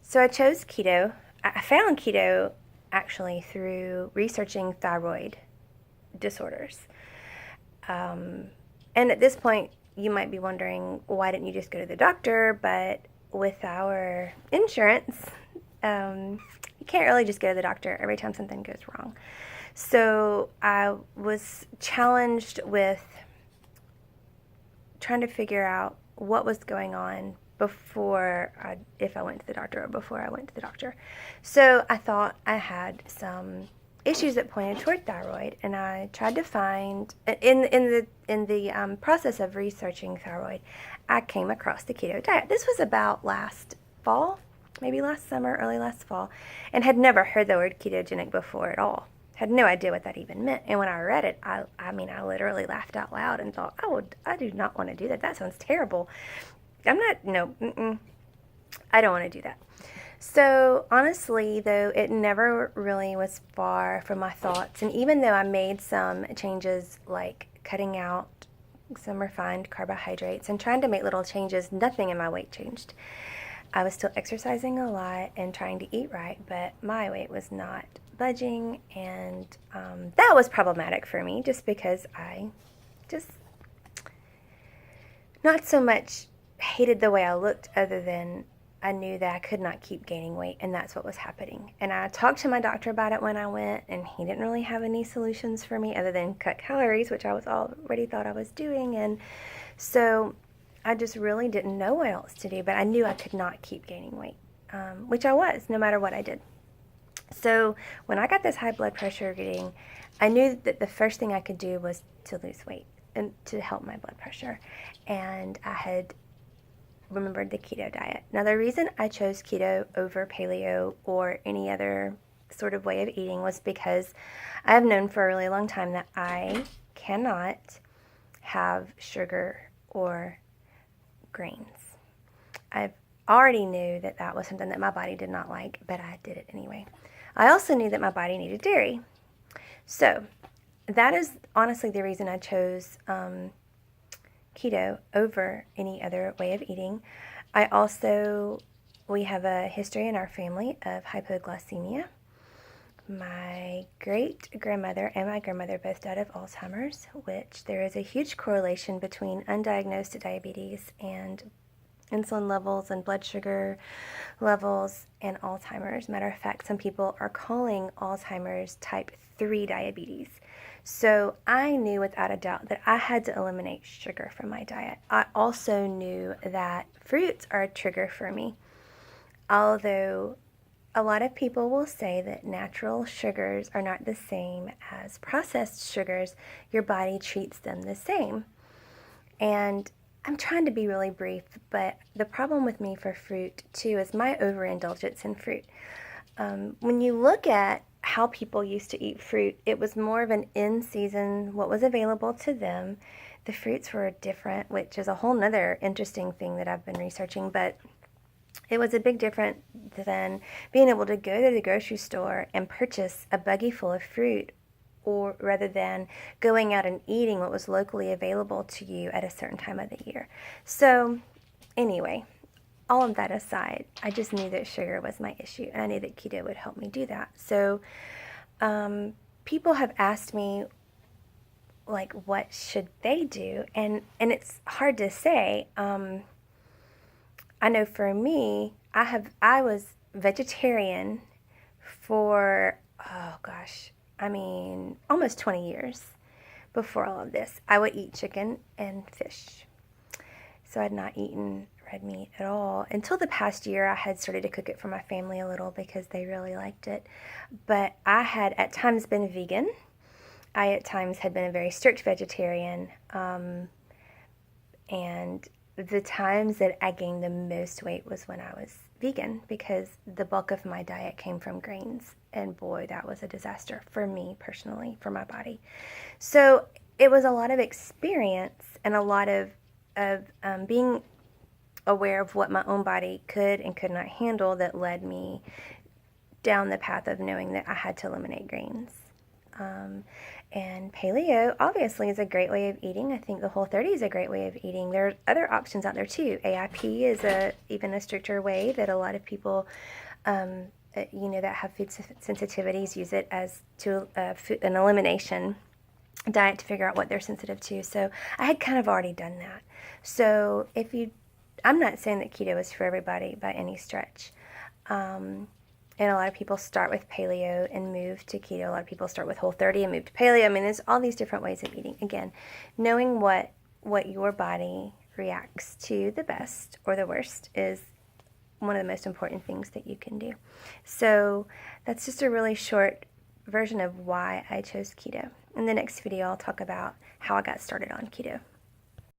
So I chose keto. I found keto actually through researching thyroid disorders. Um, and at this point, you might be wondering, why didn't you just go to the doctor? But with our insurance, you can't really just go to the doctor every time something goes wrong. So I was challenged with trying to figure out what was going on if I went to the doctor or before I went to the doctor. So I thought I had some issues that pointed toward thyroid, and I tried to find in the process of researching thyroid, I came across the keto diet. This was about last fall, maybe last summer, early last fall, and had never heard the word ketogenic before at all. Had no idea what that even meant. And when I read it, I mean, I literally laughed out loud and thought, I do not want to do that. That sounds terrible. I'm not, no, I don't want to do that. So honestly, though, it never really was far from my thoughts. And even though I made some changes like cutting out some refined carbohydrates and trying to make little changes, nothing in my weight changed. I was still exercising a lot and trying to eat right, but my weight was not budging, and that was problematic for me just because I just not so much hated the way I looked, other than I knew that I could not keep gaining weight, and that's what was happening. And I talked to my doctor about it when I went, and he didn't really have any solutions for me other than cut calories, which I was already thought I was doing. And so I just really didn't know what else to do, but I knew I could not keep gaining weight, which I was, no matter what I did. So when I got this high blood pressure reading, I knew that the first thing I could do was to lose weight and to help my blood pressure. And I had remembered the keto diet. Now, the reason I chose keto over paleo or any other sort of way of eating was because I have known for a really long time that I cannot have sugar or grains. I already knew that that was something that my body did not like, but I did it anyway. I also knew that my body needed dairy. So that is honestly the reason I chose keto over any other way of eating. We have a history in our family of hypoglycemia. My great-grandmother and my grandmother both died of Alzheimer's, which there is a huge correlation between undiagnosed diabetes and insulin levels and blood sugar levels and Alzheimer's. Matter of fact, some people are calling Alzheimer's type 3 diabetes. So I knew without a doubt that I had to eliminate sugar from my diet. I also knew that fruits are a trigger for me, although a lot of people will say that natural sugars are not the same as processed sugars. Your body treats them the same. And I'm trying to be really brief, but the problem with me for fruit, too, is my overindulgence in fruit. When you look at how people used to eat fruit, it was more of an in-season, what was available to them. The fruits were different, which is a whole nother interesting thing that I've been researching, but it was a big difference than being able to go to the grocery store and purchase a buggy full of fruit, or rather than going out and eating what was locally available to you at a certain time of the year. So anyway, all of that aside, I just knew that sugar was my issue, and I knew that keto would help me do that. So people have asked me, like, what should they do? And it's hard to say. I know for me, I was vegetarian for, oh gosh, I mean, almost 20 years before all of this. I would eat chicken and fish. So I'd not eaten red meat at all. Until the past year, I had started to cook it for my family a little because they really liked it. But I had at times been vegan. I at times had been a very strict vegetarian. And the times that I gained the most weight was when I was vegan, because the bulk of my diet came from grains. And boy, that was a disaster for me personally, for my body. So it was a lot of experience and a lot of being aware of what my own body could and could not handle that led me down the path of knowing that I had to eliminate grains. And paleo obviously is a great way of eating. I think the Whole30 is a great way of eating. There are other options out there too. AIP is even a stricter way that a lot of people that have food sensitivities use it as to an elimination diet to figure out what they're sensitive to. So I had kind of already done that. So I'm not saying that keto is for everybody by any stretch. And a lot of people start with paleo and move to keto. A lot of people start with Whole30 and move to paleo. I mean, there's all these different ways of eating. Again, knowing what your body reacts to the best or the worst is one of the most important things that you can do. So that's just a really short version of why I chose keto. In the next video, I'll talk about how I got started on keto.